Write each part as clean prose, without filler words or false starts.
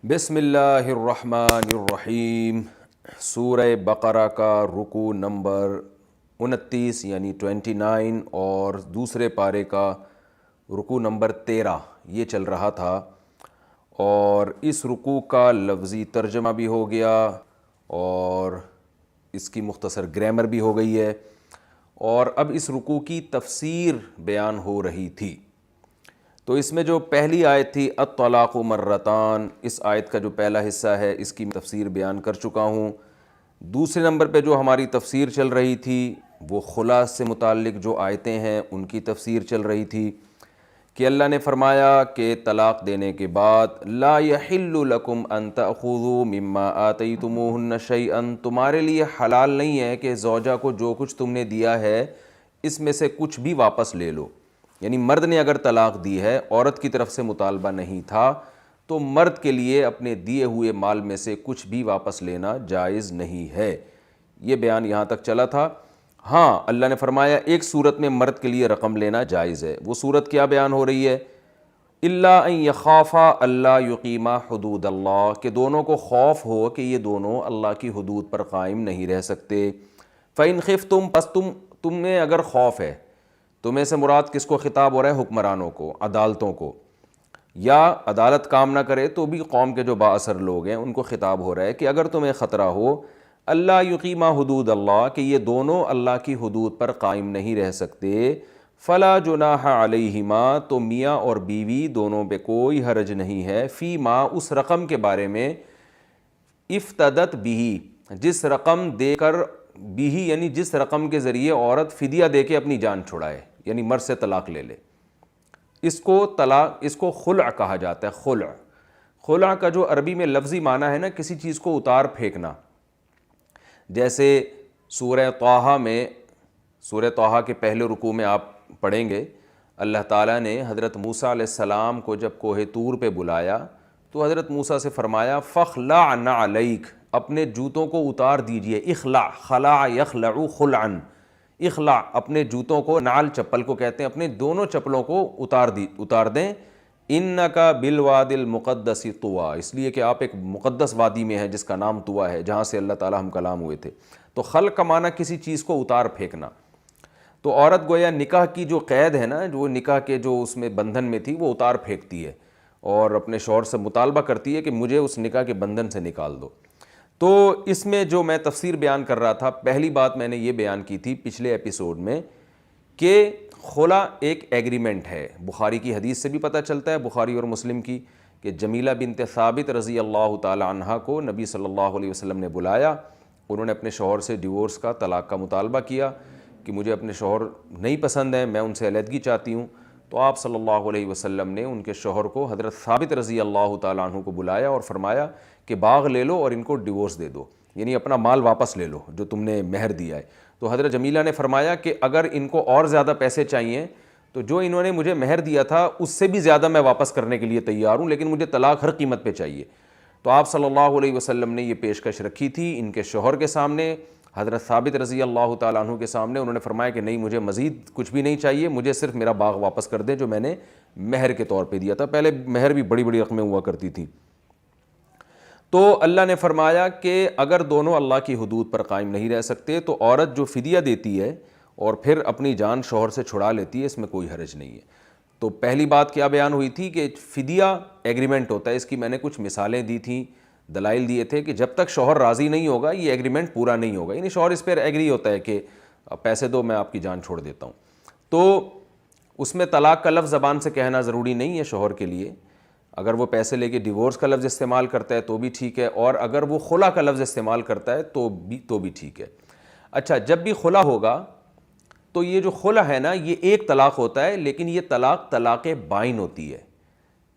بسم اللہ الرحمن الرحیم۔ سورہ بقرہ کا رکوع نمبر 29 یعنی 29 اور دوسرے پارے کا رکوع نمبر 13 یہ چل رہا تھا، اور اس رکوع کا لفظی ترجمہ بھی ہو گیا اور اس کی مختصر گرامر بھی ہو گئی ہے، اور اب اس رکوع کی تفسیر بیان ہو رہی تھی۔ تو اس میں جو پہلی آیت تھی الطلاق مرتان، اس آیت کا جو پہلا حصہ ہے اس کی تفسیر بیان کر چکا ہوں۔ دوسرے نمبر پہ جو ہماری تفسیر چل رہی تھی وہ خلا سے متعلق جو آیتیں ہیں ان کی تفسیر چل رہی تھی کہ اللہ نے فرمایا کہ طلاق دینے کے بعد لا یحل لکم ان تأخذوا مما آتیتموہن شیئا، تمہارے لیے حلال نہیں ہے کہ زوجہ کو جو کچھ تم نے دیا ہے اس میں سے کچھ بھی واپس لے لو۔ یعنی مرد نے اگر طلاق دی ہے، عورت کی طرف سے مطالبہ نہیں تھا، تو مرد کے لیے اپنے دیے ہوئے مال میں سے کچھ بھی واپس لینا جائز نہیں ہے۔ یہ بیان یہاں تک چلا تھا۔ ہاں، اللہ نے فرمایا ایک صورت میں مرد کے لیے رقم لینا جائز ہے۔ وہ صورت کیا بیان ہو رہی ہے؟ الا ان یخافا اللہ یقیما حدود اللہ، کہ دونوں کو خوف ہو کہ یہ دونوں اللہ کی حدود پر قائم نہیں رہ سکتے۔ فإن خفتم، پس تمہیں اگر خوف ہے، تمہیں سے مراد کس کو خطاب ہو رہا ہے؟ حکمرانوں کو، عدالتوں کو، یا عدالت کام نہ کرے تو بھی قوم کے جو با اثر لوگ ہیں ان کو خطاب ہو رہا ہے کہ اگر تمہیں خطرہ ہو اللہ یقیما حدود اللہ، کہ یہ دونوں اللہ کی حدود پر قائم نہیں رہ سکتے، فلا جناح علیہما، تو میاں اور بیوی دونوں پہ کوئی حرج نہیں ہے، فی ما، اس رقم کے بارے میں، افتدت بھی، جس رقم دے کر، بھی یعنی جس رقم کے ذریعے عورت فدیہ دے کے اپنی جان چھڑائے، یعنی مرد سے طلاق لے لے۔ اس کو خلع کہا جاتا ہے۔ خلع کا جو عربی میں لفظی معنی ہے نا، کسی چیز کو اتار پھینکنا۔ جیسے سورہ طٰہٰ کے پہلے رکوع میں آپ پڑھیں گے، اللہ تعالیٰ نے حضرت موسیٰ علیہ السلام کو جب کوہ طور پہ بلایا تو حضرت موسیٰ سے فرمایا فاخلع نعلیک، اپنے جوتوں کو اتار دیجئے۔ اخلع، خلع یخلع خلعا، اخلع، اپنے جوتوں کو، نعل چپل کو کہتے ہیں، اپنے دونوں چپلوں کو اتار دیں۔ انک بالوادی المقدس طویٰ، اس لیے کہ آپ ایک مقدس وادی میں ہیں جس کا نام طویٰ ہے، جہاں سے اللہ تعالیٰ ہم کلام ہوئے تھے۔ تو خلع کا معنی کسی چیز کو اتار پھینکنا۔ تو عورت گویا نکاح کی جو قید ہے نا، جو نکاح کے جو اس میں بندھن میں تھی، وہ اتار پھینکتی ہے اور اپنے شوہر سے مطالبہ کرتی ہے کہ مجھے اس نکاح کے بندھن سے نکال دو۔ تو اس میں جو میں تفسیر بیان کر رہا تھا، پہلی بات میں نے یہ بیان کی تھی پچھلے ایپیسوڈ میں کہ خلع ایک ایگریمنٹ ہے۔ بخاری کی حدیث سے بھی پتہ چلتا ہے، بخاری اور مسلم کی، کہ جمیلہ بنت ثابت رضی اللہ تعالی عنہا کو نبی صلی اللہ علیہ وسلم نے بلایا، انہوں نے اپنے شوہر سے ڈیورس کا، طلاق کا مطالبہ کیا کہ مجھے اپنے شوہر نہیں پسند ہیں، میں ان سے علیحدگی چاہتی ہوں۔ تو آپ صلی اللہ علیہ وسلم نے ان کے شوہر کو، حضرت ثابت رضی اللہ تعالیٰ عنہ کو بلایا اور فرمایا کہ باغ لے لو اور ان کو ڈیورس دے دو، یعنی اپنا مال واپس لے لو جو تم نے مہر دیا ہے۔ تو حضرت جمیلہ نے فرمایا کہ اگر ان کو اور زیادہ پیسے چاہیے تو جو انہوں نے مجھے مہر دیا تھا اس سے بھی زیادہ میں واپس کرنے کے لیے تیار ہوں، لیکن مجھے طلاق ہر قیمت پہ چاہیے۔ تو آپ صلی اللہ علیہ وسلم نے یہ پیشکش رکھی تھی ان کے شوہر کے سامنے، حضرت ثابت رضی اللہ تعالیٰ عنہ کے سامنے۔ انہوں نے فرمایا کہ نہیں، مجھے مزید کچھ بھی نہیں چاہیے، مجھے صرف میرا باغ واپس کر دیں جو میں نے مہر کے طور پہ دیا تھا۔ پہلے مہر بھی بڑی بڑی رقمیں ہوا کرتی تھی۔ تو اللہ نے فرمایا کہ اگر دونوں اللہ کی حدود پر قائم نہیں رہ سکتے تو عورت جو فدیہ دیتی ہے اور پھر اپنی جان شوہر سے چھڑا لیتی ہے، اس میں کوئی حرج نہیں ہے۔ تو پہلی بات کیا بیان ہوئی تھی کہ فدیہ ایگریمنٹ ہوتا ہے۔ اس کی میں نے کچھ مثالیں دی تھیں، دلائل دیے تھے کہ جب تک شوہر راضی نہیں ہوگا یہ ایگریمنٹ پورا نہیں ہوگا، یعنی شوہر اس پر ایگری ہوتا ہے کہ پیسے دو، میں آپ کی جان چھوڑ دیتا ہوں، تو اس میں طلاق کا لفظ زبان سے کہنا ضروری نہیں ہے شوہر کے لیے۔ اگر وہ پیسے لے کے ڈیورس کا لفظ استعمال کرتا ہے تو بھی ٹھیک ہے، اور اگر وہ خلع کا لفظ استعمال کرتا ہے تو بھی ٹھیک ہے۔ اچھا، جب بھی خلع ہوگا تو یہ جو خلع ہے نا، یہ ایک طلاق ہوتا ہے، لیکن یہ طلاق بائن ہوتی ہے۔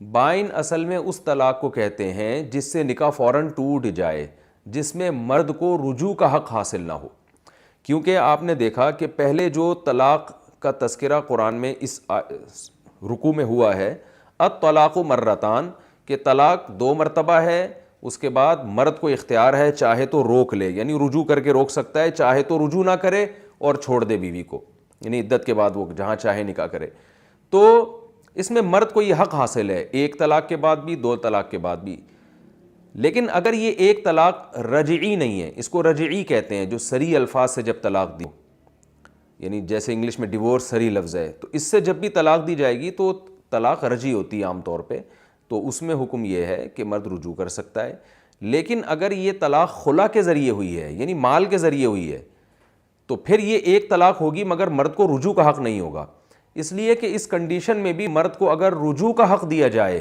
بائن اصل میں اس طلاق کو کہتے ہیں جس سے نکاح فوراً ٹوٹ جائے، جس میں مرد کو رجوع کا حق حاصل نہ ہو۔ کیونکہ آپ نے دیکھا کہ پہلے جو طلاق کا تذکرہ قرآن میں اس رکوع میں ہوا ہے، الطلاق مرتان، کہ طلاق 2 مرتبہ ہے، اس کے بعد مرد کو اختیار ہے چاہے تو روک لے، یعنی رجوع کر کے روک سکتا ہے، چاہے تو رجوع نہ کرے اور چھوڑ دے بیوی کو، یعنی عدت کے بعد وہ جہاں چاہے نکاح کرے۔ تو اس میں مرد کو یہ حق حاصل ہے، 1 طلاق کے بعد بھی، 2 طلاق کے بعد بھی۔ لیکن اگر یہ ایک طلاق رجعی نہیں ہے، اس کو رجعی کہتے ہیں، جو صریح الفاظ سے جب طلاق دی، یعنی جیسے انگلش میں ڈیورس صریح لفظ ہے، تو اس سے جب بھی طلاق دی جائے گی تو طلاق رجعی ہوتی ہے عام طور پہ، تو اس میں حکم یہ ہے کہ مرد رجوع کر سکتا ہے۔ لیکن اگر یہ طلاق خلا کے ذریعے ہوئی ہے، یعنی مال کے ذریعے ہوئی ہے، تو پھر یہ ایک طلاق ہوگی مگر مرد کو رجوع کا حق نہیں ہوگا، اس لیے کہ اس کنڈیشن میں بھی مرد کو اگر رجوع کا حق دیا جائے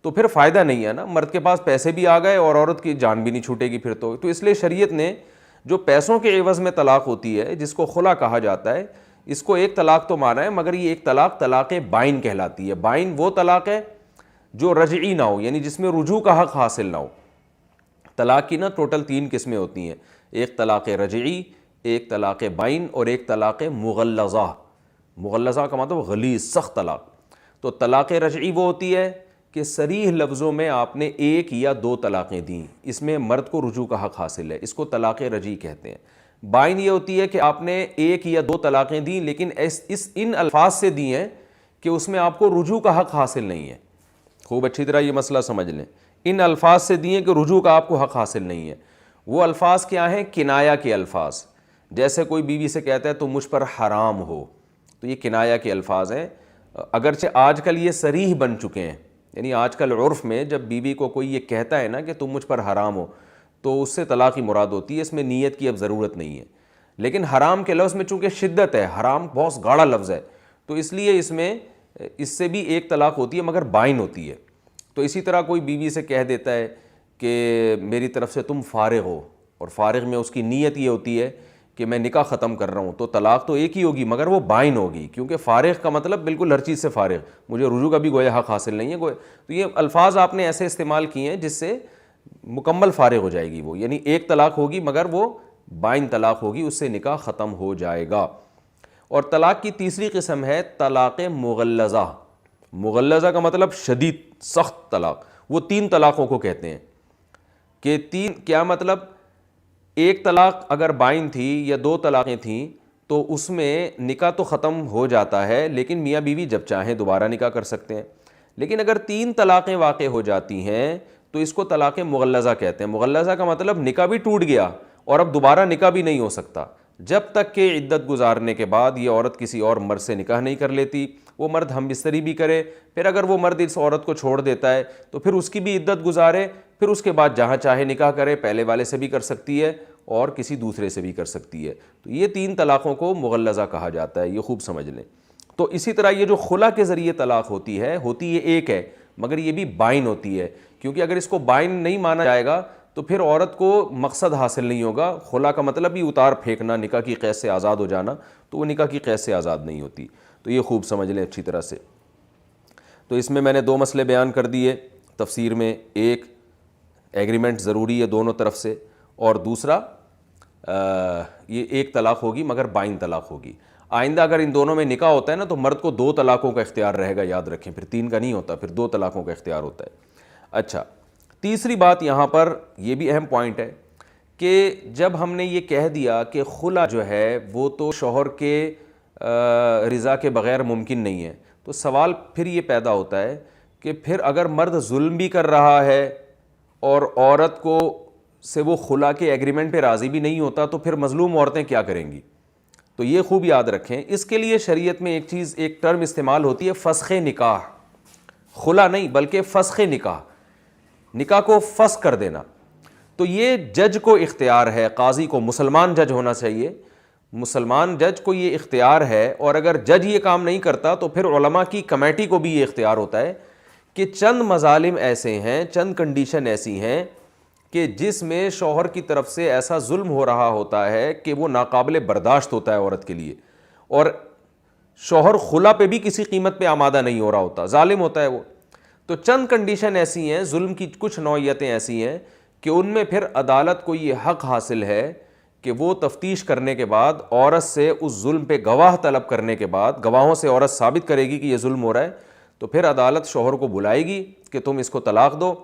تو پھر فائدہ نہیں ہے نا، مرد کے پاس پیسے بھی آ گئے اور عورت کی جان بھی نہیں چھوٹے گی پھر تو اس لیے شریعت نے جو پیسوں کے عوض میں طلاق ہوتی ہے، جس کو خلا کہا جاتا ہے، اس کو ایک طلاق تو مانا ہے، مگر یہ ایک طلاق طلاق بائن کہلاتی ہے۔ بائن وہ طلاق ہے جو رجعی نہ ہو، یعنی جس میں رجوع کا حق حاصل نہ ہو۔ طلاق کی نا ٹوٹل 3 قسمیں ہوتی ہیں، ایک طلاق رجعی، ایک طلاق بائن اور ایک طلاق مغلظہ۔ مغلظہ کا مطلب غلیظ، سخت طلاق۔ تو طلاق رجعی وہ ہوتی ہے کہ صریح لفظوں میں آپ نے 1 یا 2 طلاقیں دیں، اس میں مرد کو رجوع کا حق حاصل ہے، اس کو طلاق رجعی کہتے ہیں۔ بائن یہ ہوتی ہے کہ آپ نے 1 یا 2 طلاقیں دیں لیکن ان الفاظ سے دی ہیں کہ اس میں آپ کو رجوع کا حق حاصل نہیں ہے۔ خوب اچھی طرح یہ مسئلہ سمجھ لیں، ان الفاظ سے دیے کہ رجوع کا آپ کو حق حاصل نہیں ہے۔ وہ الفاظ کیا ہیں؟ کنایا کے الفاظ۔ جیسے کوئی بیوی سے کہتا ہے تم مجھ پر حرام ہو، تو یہ کنایا کے الفاظ ہیں، اگرچہ آج کل یہ صریح بن چکے ہیں، یعنی آج کل عرف میں جب بیوی کو کوئی یہ کہتا ہے نا کہ تم مجھ پر حرام ہو، تو اس سے طلاق کی مراد ہوتی ہے، اس میں نیت کی اب ضرورت نہیں ہے۔ لیکن حرام کے لفظ میں چونکہ شدت ہے، حرام بہت گاڑا لفظ ہے، تو اس لیے اس سے بھی ایک طلاق ہوتی ہے مگر بائن ہوتی ہے۔ تو اسی طرح کوئی بیوی سے کہہ دیتا ہے کہ میری طرف سے تم فارغ ہو، اور فارغ میں اس کی نیت یہ ہوتی ہے کہ میں نکاح ختم کر رہا ہوں، تو طلاق تو ایک ہی ہوگی مگر وہ بائن ہوگی، کیونکہ فارغ کا مطلب بالکل ہر چیز سے فارغ، مجھے رجوع کا بھی گویا حق حاصل نہیں ہے تو یہ الفاظ آپ نے ایسے استعمال کیے ہیں جس سے مکمل فارغ ہو جائے گی وہ، یعنی ایک طلاق ہوگی مگر وہ بائن طلاق ہوگی، اس سے نکاح ختم ہو جائے گا۔ اور طلاق کی تیسری قسم ہے طلاق مغلظہ۔ مغلظہ کا مطلب شدید سخت طلاق، وہ 3 طلاقوں کو کہتے ہیں کہ کیا مطلب؟ ایک طلاق اگر بائن تھی یا 2 طلاقیں تھیں تو اس میں نکاح تو ختم ہو جاتا ہے، لیکن میاں بیوی جب چاہیں دوبارہ نکاح کر سکتے ہیں۔ لیکن اگر 3 طلاقیں واقع ہو جاتی ہیں تو اس کو طلاق مغلظہ کہتے ہیں۔ مغلظہ کا مطلب نکاح بھی ٹوٹ گیا اور اب دوبارہ نکاح بھی نہیں ہو سکتا، جب تک کہ عدت گزارنے کے بعد یہ عورت کسی اور مرد سے نکاح نہیں کر لیتی، وہ مرد ہم بستری بھی کرے، پھر اگر وہ مرد اس عورت کو چھوڑ دیتا ہے تو پھر اس کی بھی عدت گزارے، پھر اس کے بعد جہاں چاہے نکاح کرے، پہلے والے سے بھی کر سکتی ہے اور کسی دوسرے سے بھی کر سکتی ہے۔ تو یہ 3 طلاقوں کو مغلظہ کہا جاتا ہے، یہ خوب سمجھ لیں۔ تو اسی طرح یہ جو خلا کے ذریعے طلاق ہوتی ہے یہ ایک ہے، مگر یہ بھی بائن ہوتی ہے، کیونکہ اگر اس کو بائن نہیں مانا جائے گا تو پھر عورت کو مقصد حاصل نہیں ہوگا۔ خلا کا مطلب بھی اتار پھینکنا، نکاح کی قید سے آزاد ہو جانا، تو وہ نکاح کی قید سے آزاد نہیں ہوتی۔ تو یہ خوب سمجھ لیں اچھی طرح سے۔ تو اس میں نے 2 مسئلے بیان کر دیے تفسیر میں، ایک ایگریمنٹ ضروری ہے دونوں طرف سے، اور دوسرا یہ ایک طلاق ہوگی مگر بائن طلاق ہوگی۔ آئندہ اگر ان دونوں میں نکاح ہوتا ہے نا تو مرد کو 2 طلاقوں کا اختیار رہے گا، یاد رکھیں، پھر 3 کا نہیں ہوتا، پھر 2 طلاقوں کا اختیار ہوتا ہے۔ اچھا، تیسری بات یہاں پر یہ بھی اہم پوائنٹ ہے کہ جب ہم نے یہ کہہ دیا کہ خلا جو ہے وہ تو شوہر کے رضا کے بغیر ممکن نہیں ہے، تو سوال پھر یہ پیدا ہوتا ہے کہ پھر اگر مرد ظلم بھی کر رہا ہے اور عورت کو سے وہ خلا کے ایگریمنٹ پہ راضی بھی نہیں ہوتا تو پھر مظلوم عورتیں کیا کریں گی؟ تو یہ خوب یاد رکھیں، اس کے لیے شریعت میں ایک ٹرم استعمال ہوتی ہے، فسخ نکاح۔ خلا نہیں بلکہ فسخ نکاح، نکاح کو فسخ کر دینا۔ تو یہ جج کو اختیار ہے، قاضی کو، مسلمان جج ہونا چاہیے، مسلمان جج کو یہ اختیار ہے، اور اگر جج یہ کام نہیں کرتا تو پھر علماء کی کمیٹی کو بھی یہ اختیار ہوتا ہے کہ چند مظالم ایسے ہیں، چند کنڈیشن ایسی ہیں کہ جس میں شوہر کی طرف سے ایسا ظلم ہو رہا ہوتا ہے کہ وہ ناقابل برداشت ہوتا ہے عورت کے لیے، اور شوہر خلا پہ بھی کسی قیمت پہ آمادہ نہیں ہو رہا ہوتا، ظالم ہوتا ہے وہ۔ تو چند کنڈیشن ایسی ہیں، ظلم کی کچھ نوعیتیں ایسی ہیں کہ ان میں پھر عدالت کو یہ حق حاصل ہے کہ وہ تفتیش کرنے کے بعد عورت سے اس ظلم پہ گواہ طلب کرنے کے بعد، گواہوں سے عورت ثابت کرے گی کہ یہ ظلم ہو رہا ہے، تو پھر عدالت شوہر کو بلائے گی کہ تم اس کو طلاق دو،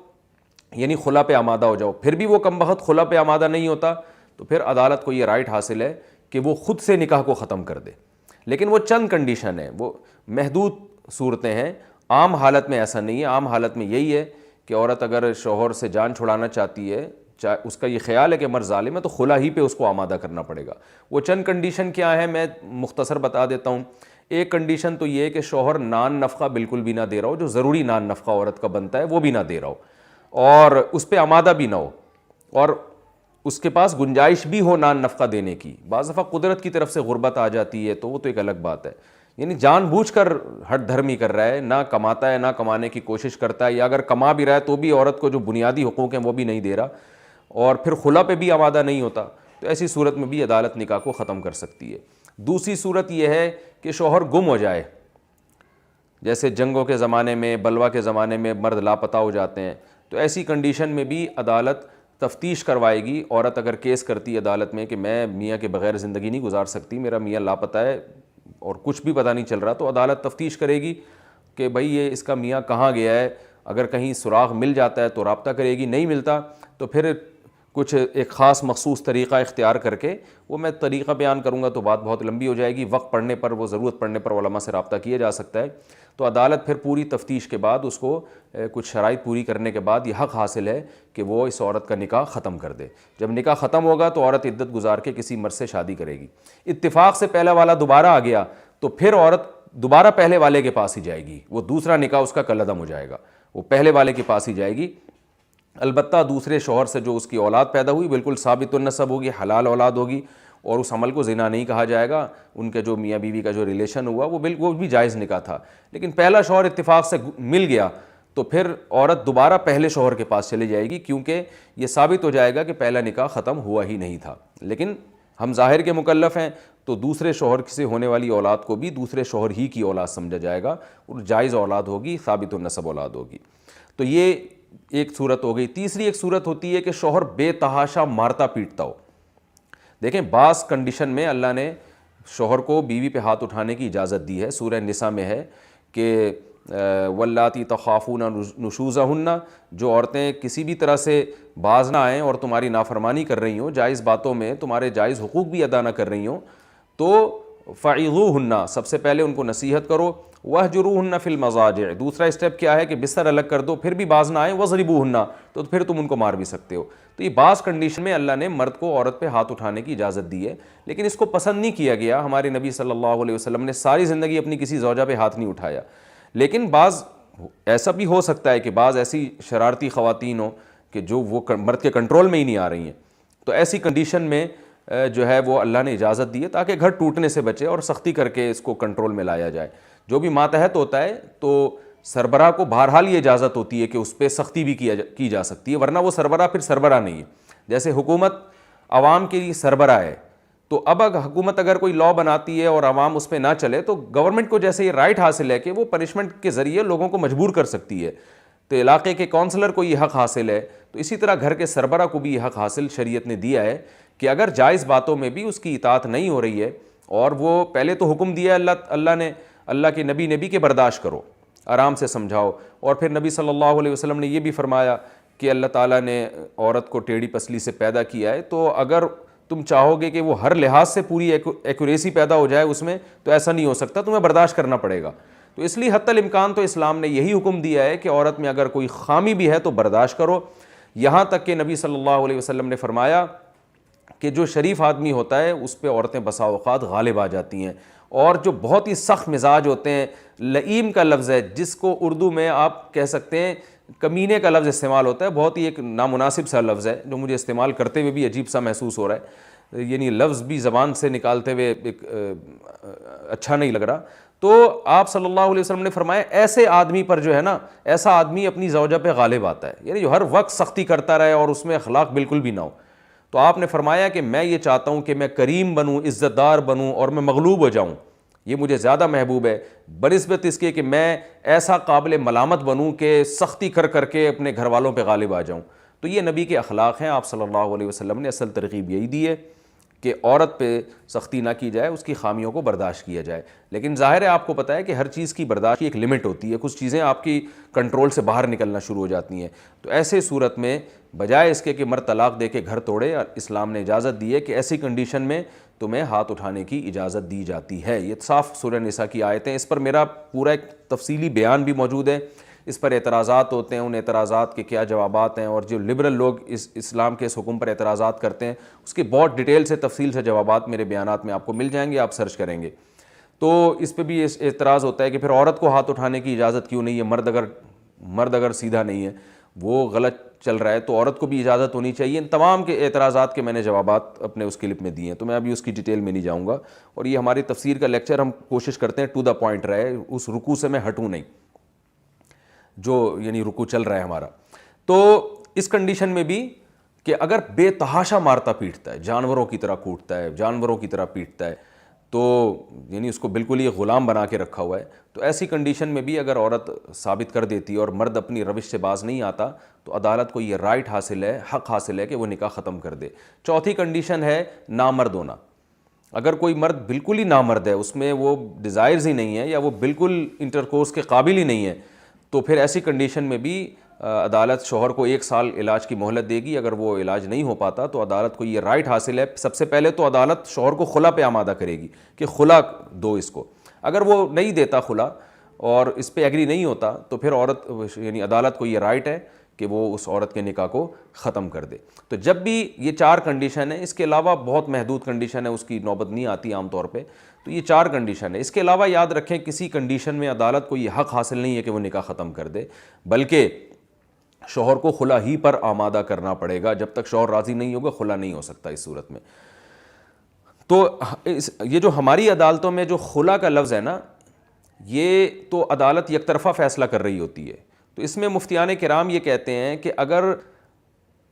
یعنی خلا پہ آمادہ ہو جاؤ۔ پھر بھی وہ کم بخت خلا پہ آمادہ نہیں ہوتا تو پھر عدالت کو یہ رائٹ حاصل ہے کہ وہ خود سے نکاح کو ختم کر دے۔ لیکن وہ چند کنڈیشن ہیں، وہ محدود صورتیں ہیں، عام حالت میں ایسا نہیں ہے۔ عام حالت میں یہی ہے کہ عورت اگر شوہر سے جان چھڑانا چاہتی ہے، اس کا یہ خیال ہے کہ مرد ظالم ہے، تو خلا ہی پہ اس کو آمادہ کرنا پڑے گا۔ وہ چند کنڈیشن کیا ہے میں مختصر بتا دیتا ہوں۔ ایک کنڈیشن تو یہ ہے کہ شوہر نان نفقہ بالکل بھی نہ دے رہا ہو، جو ضروری نان نفقہ عورت کا بنتا ہے وہ بھی نہ دے رہا ہو، اور اس پہ آمادہ بھی نہ ہو، اور اس کے پاس گنجائش بھی ہو نان نفقہ دینے کی۔ بعض دفعہ قدرت کی طرف سے غربت آ جاتی ہے تو وہ تو ایک الگ بات ہے، یعنی جان بوجھ کر ہٹ دھرمی کر رہا ہے، نہ کماتا ہے، نہ کمانے کی کوشش کرتا ہے، یا اگر کما بھی رہا ہے تو بھی عورت کو جو بنیادی حقوق ہیں وہ بھی نہیں دے رہا، اور پھر خلا پہ بھی آمادہ نہیں ہوتا، تو ایسی صورت میں بھی عدالت نکاح کو ختم کر سکتی ہے۔ دوسری صورت یہ ہے کہ شوہر گم ہو جائے، جیسے جنگوں کے زمانے میں، بلوا کے زمانے میں مرد لاپتہ ہو جاتے ہیں، تو ایسی کنڈیشن میں بھی عدالت تفتیش کروائے گی۔ عورت اگر کیس کرتی ہے عدالت میں کہ میں میاں کے بغیر زندگی نہیں گزار سکتی، میرا میاں لاپتہ ہے اور کچھ بھی پتہ نہیں چل رہا، تو عدالت تفتیش کرے گی کہ بھئی یہ اس کا میاں کہاں گیا ہے، اگر کہیں سراغ مل جاتا ہے تو رابطہ کرے گی، نہیں ملتا تو پھر کچھ ایک خاص مخصوص طریقہ اختیار کر کے، وہ میں طریقہ بیان کروں گا تو بات بہت لمبی ہو جائے گی، وقت پڑنے پر، وہ ضرورت پڑنے پر علماء سے رابطہ کیا جا سکتا ہے۔ تو عدالت پھر پوری تفتیش کے بعد اس کو کچھ شرائط پوری کرنے کے بعد یہ حق حاصل ہے کہ وہ اس عورت کا نکاح ختم کر دے۔ جب نکاح ختم ہوگا تو عورت عدت گزار کے کسی مرد سے شادی کرے گی۔ اتفاق سے پہلا والا دوبارہ آ گیا تو پھر عورت دوبارہ پہلے والے کے پاس ہی جائے گی، وہ دوسرا نکاح اس کا کالعدم ہو جائے گا، وہ پہلے والے کے پاس ہی جائے گی۔ البتہ دوسرے شوہر سے جو اس کی اولاد پیدا ہوئی بالکل ثابت النسب ہوگی، حلال اولاد ہوگی، اور اس عمل کو زنا نہیں کہا جائے گا۔ ان کے جو میاں بیوی کا جو ریلیشن ہوا وہ بالکل وہ بھی جائز نکاح تھا، لیکن پہلا شوہر اتفاق سے مل گیا تو پھر عورت دوبارہ پہلے شوہر کے پاس چلی جائے گی، کیونکہ یہ ثابت ہو جائے گا کہ پہلا نکاح ختم ہوا ہی نہیں تھا۔ لیکن ہم ظاہر کے مکلف ہیں تو دوسرے شوہر سے ہونے والی اولاد کو بھی دوسرے شوہر ہی کی اولاد سمجھا جائے گا، اور جائز اولاد ہوگی، ثابت النسب اولاد ہوگی۔ تو یہ ایک صورت ہو گئی۔ تیسری ایک صورت ہوتی ہے کہ شوہر بے تحاشا مارتا پیٹتا ہو۔ دیکھیں بعض کنڈیشن میں اللہ نے شوہر کو بیوی پہ ہاتھ اٹھانے کی اجازت دی ہے۔ سورہ نساء میں ہے کہ واللاتی تخافون نشوزہن، جو عورتیں کسی بھی طرح سے باز نہ آئیں اور تمہاری نافرمانی کر رہی ہوں، جائز باتوں میں تمہارے جائز حقوق بھی ادا نہ کر رہی ہوں، تو فعظوہن، سب سے پہلے ان کو نصیحت کرو، واہجروہن فی المضاجع، دوسرا اسٹیپ کیا ہے کہ بستر الگ کر دو، پھر بھی باز نہ آئیں، واضربوہن، تو پھر تم ان کو مار بھی سکتے ہو۔ تو یہ بعض کنڈیشن میں اللہ نے مرد کو عورت پہ ہاتھ اٹھانے کی اجازت دی ہے، لیکن اس کو پسند نہیں کیا گیا۔ ہمارے نبی صلی اللہ علیہ وسلم نے ساری زندگی اپنی کسی زوجہ پہ ہاتھ نہیں اٹھایا، لیکن بعض ایسا بھی ہو سکتا ہے کہ بعض ایسی شرارتی خواتین ہوں کہ جو وہ مرد کے کنٹرول میں ہی نہیں آ رہی ہیں، تو ایسی کنڈیشن میں جو ہے وہ اللہ نے اجازت دی ہے تاکہ گھر ٹوٹنے سے بچے اور سختی کر کے اس کو کنٹرول میں لایا جائے۔ جو بھی ماتحت ہوتا ہے تو سربراہ کو بہرحال یہ اجازت ہوتی ہے کہ اس پہ سختی بھی کی جا سکتی ہے، ورنہ وہ سربراہ پھر سربراہ نہیں ہے۔ جیسے حکومت عوام کے لیے سربراہ ہے، تو اب حکومت اگر کوئی لاء بناتی ہے اور عوام اس پہ نہ چلے تو گورنمنٹ کو جیسے یہ رائٹ حاصل ہے کہ وہ پنشمنٹ کے ذریعے لوگوں کو مجبور کر سکتی ہے، تو علاقے کے کونسلر کو یہ حق حاصل ہے، تو اسی طرح گھر کے سربراہ کو بھی یہ حق حاصل شریعت نے دیا ہے کہ اگر جائز باتوں میں بھی اس کی اطاعت نہیں ہو رہی ہے، اور وہ پہلے تو حکم دیا اللہ نے، اللہ کے نبی کے برداشت کرو، آرام سے سمجھاؤ، اور پھر نبی صلی اللہ علیہ وسلم نے یہ بھی فرمایا کہ اللہ تعالیٰ نے عورت کو ٹیڑھی پسلی سے پیدا کیا ہے، تو اگر تم چاہو گے کہ وہ ہر لحاظ سے پوری ایکوریسی پیدا ہو جائے اس میں، تو ایسا نہیں ہو سکتا، تمہیں برداشت کرنا پڑے گا۔ تو اس لیے حتی الامکان تو اسلام نے یہی حکم دیا ہے کہ عورت میں اگر کوئی خامی بھی ہے تو برداشت کرو، یہاں تک کہ نبی صلی اللہ علیہ وسلم نے فرمایا کہ جو شریف آدمی ہوتا ہے اس پہ عورتیں بسا اوقات غالب آ جاتی ہیں، اور جو بہت ہی سخت مزاج ہوتے ہیں، لئیم کا لفظ ہے جس کو اردو میں آپ کہہ سکتے ہیں کمینے کا لفظ استعمال ہوتا ہے، بہت ہی ایک نامناسب سا لفظ ہے جو مجھے استعمال کرتے ہوئے بھی عجیب سا محسوس ہو رہا ہے، یعنی لفظ بھی زبان سے نکالتے ہوئے ایک اچھا نہیں لگ رہا۔ تو آپ صلی اللہ علیہ وسلم نے فرمایا ایسے آدمی پر جو ہے نا، ایسا آدمی اپنی زوجہ پہ غالب آتا ہے، یعنی جو ہر وقت سختی کرتا رہے اور اس میں اخلاق بالکل بھی نہ ہو۔ تو آپ نے فرمایا کہ میں یہ چاہتا ہوں کہ میں کریم بنوں، عزت دار بنوں، اور میں مغلوب ہو جاؤں، یہ مجھے زیادہ محبوب ہے بنسبت اس کے کہ میں ایسا قابل ملامت بنوں کہ سختی کر کر کے اپنے گھر والوں پہ غالب آ جاؤں۔ تو یہ نبی کے اخلاق ہیں، آپ صلی اللہ علیہ وسلم نے اصل ترغیب یہی دی ہے کہ عورت پہ سختی نہ کی جائے، اس کی خامیوں کو برداشت کیا جائے۔ لیکن ظاہر ہے آپ کو پتہ ہے کہ ہر چیز کی برداشت کی ایک لمٹ ہوتی ہے، کچھ چیزیں آپ کی کنٹرول سے باہر نکلنا شروع ہو جاتی ہیں، تو ایسے صورت میں بجائے اس کے کہ مرد طلاق دے کے گھر توڑے، اسلام نے اجازت دی ہے کہ ایسی کنڈیشن میں تمہیں ہاتھ اٹھانے کی اجازت دی جاتی ہے۔ یہ صاف سورہ نساء کی آیتیں، اس پر میرا پورا ایک تفصیلی بیان بھی موجود ہے، اس پر اعتراضات ہوتے ہیں، ان اعتراضات کے کیا جوابات ہیں، اور جو لبرل لوگ اس اسلام کے اس حکم پر اعتراضات کرتے ہیں اس کے بہت ڈیٹیل سے تفصیل سے جوابات میرے بیانات میں آپ کو مل جائیں گے، آپ سرچ کریں گے تو اس پہ بھی اعتراض ہوتا ہے کہ پھر عورت کو ہاتھ اٹھانے کی اجازت کیوں نہیں ہے، مرد اگر سیدھا نہیں ہے، وہ غلط چل رہا ہے تو عورت کو بھی اجازت ہونی چاہیے۔ ان تمام کے اعتراضات کے میں نے جوابات اپنے اس کلپ میں دیے ہیں، تو میں ابھی اس کی ڈیٹیل میں نہیں جاؤں گا، اور یہ ہماری تفسیر کا لیکچر ہم کوشش کرتے ہیں ٹو دا پوائنٹ رہے، اس رکوع سے میں ہٹوں نہیں جو یعنی رکوع چل رہا ہے ہمارا۔ تو اس کنڈیشن میں بھی کہ اگر بے تحاشا مارتا پیٹتا ہے، جانوروں کی طرح کوٹتا ہے، جانوروں کی طرح پیٹتا ہے، تو یعنی اس کو بالکل یہ غلام بنا کے رکھا ہوا ہے، تو ایسی کنڈیشن میں بھی اگر عورت ثابت کر دیتی ہے اور مرد اپنی روش سے باز نہیں آتا تو عدالت کو یہ رائٹ حاصل ہے، حق حاصل ہے کہ وہ نکاح ختم کر دے۔ چوتھی کنڈیشن ہے نامرد ہونا۔ اگر کوئی مرد بالکل ہی نامرد ہے، اس میں وہ ڈیزائرز ہی نہیں ہے یا وہ بالکل انٹرکورس کے قابل ہی نہیں ہے، تو پھر ایسی کنڈیشن میں بھی عدالت شوہر کو 1 سال علاج کی مہلت دے گی۔ اگر وہ علاج نہیں ہو پاتا تو عدالت کو یہ رائٹ حاصل ہے، سب سے پہلے تو عدالت شوہر کو خلا پہ آمادہ کرے گی کہ خلا دو اس کو۔ اگر وہ نہیں دیتا خلا اور اس پہ ایگری نہیں ہوتا تو پھر عورت یعنی عدالت کو یہ رائٹ ہے کہ وہ اس عورت کے نکاح کو ختم کر دے۔ تو جب بھی یہ 4 کنڈیشن ہیں، اس کے علاوہ بہت محدود کنڈیشن ہے، اس کی نوبت نہیں آتی عام طور پہ، تو یہ 4 کنڈیشن ہے۔ اس کے علاوہ یاد رکھیں کسی کنڈیشن میں عدالت کو یہ حق حاصل نہیں ہے کہ وہ نکاح ختم کر دے، بلکہ شوہر کو خلا ہی پر آمادہ کرنا پڑے گا۔ جب تک شوہر راضی نہیں ہوگا خلا نہیں ہو سکتا اس صورت میں۔ تو یہ جو ہماری عدالتوں میں جو خلا کا لفظ ہے نا، یہ تو عدالت یک طرفہ فیصلہ کر رہی ہوتی ہے، تو اس میں مفتیان کرام یہ کہتے ہیں کہ اگر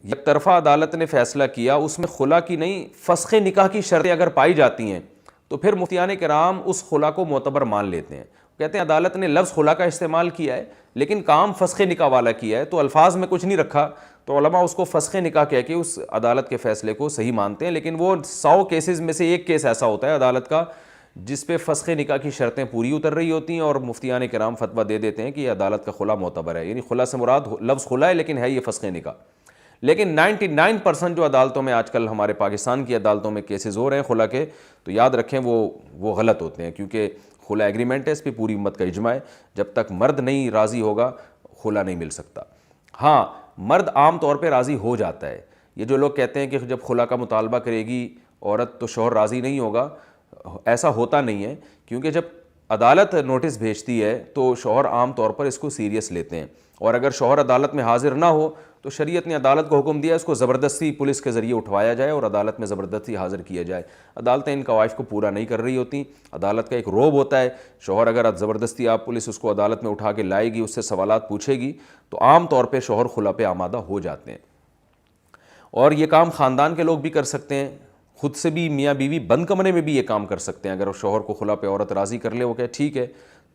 یک طرفہ عدالت نے فیصلہ کیا، اس میں خلا کی نہیں فسخ نکاح کی شرطیں اگر پائی جاتی ہیں تو پھر مفتیان کرام اس خلا کو معتبر مان لیتے ہیں۔ کہتے ہیں عدالت نے لفظ خلا کا استعمال کیا ہے لیکن کام فسخ نکاح والا کیا ہے، تو الفاظ میں کچھ نہیں رکھا، تو علماء اس کو فسخ نکاح کہہ کے اس عدالت کے فیصلے کو صحیح مانتے ہیں۔ لیکن وہ 100 کیسز میں سے 1 کیس ایسا ہوتا ہے عدالت کا جس پہ فسخ نکاح کی شرطیں پوری اتر رہی ہوتی ہیں اور مفتیان کرام فتویٰ دے دیتے ہیں کہ یہ عدالت کا خلا معتبر ہے، یعنی خلا سے مراد لفظ خلا ہے لیکن ہے یہ فسخ نکاح۔ لیکن 99% جو عدالتوں میں آج کل ہمارے پاکستان کی عدالتوں میں کیسز ہو رہے ہیں خلا کے، تو یاد رکھیں وہ غلط ہوتے ہیں، کیونکہ خلا ایگریمنٹ ہے، اس پہ پوری امت کا اجماع ہے، جب تک مرد نہیں راضی ہوگا خلا نہیں مل سکتا۔ ہاں مرد عام طور پہ راضی ہو جاتا ہے، یہ جو لوگ کہتے ہیں کہ جب خلا کا مطالبہ کرے گی عورت تو شوہر راضی نہیں ہوگا، ایسا ہوتا نہیں ہے، کیونکہ جب عدالت نوٹس بھیجتی ہے تو شوہر عام طور پر اس کو سیریس لیتے ہیں، اور اگر شوہر عدالت میں حاضر نہ ہو تو شریعت نے عدالت کو حکم دیا اس کو زبردستی پولیس کے ذریعے اٹھوایا جائے اور عدالت میں زبردستی حاضر کیا جائے۔ عدالتیں ان قواعد کو پورا نہیں کر رہی ہوتی، عدالت کا ایک روب ہوتا ہے، شوہر اگر زبردستی پولیس اس کو عدالت میں اٹھا کے لائے گی، اس سے سوالات پوچھے گی، تو عام طور پہ شوہر خلا پہ آمادہ ہو جاتے ہیں۔ اور یہ کام خاندان کے لوگ بھی کر سکتے ہیں، خود سے بھی میاں بیوی بند کمرے میں بھی یہ کام کر سکتے ہیں۔ اگر شوہر کو خلا پہ عورت راضی کر لے، وہ کہے ٹھیک ہے،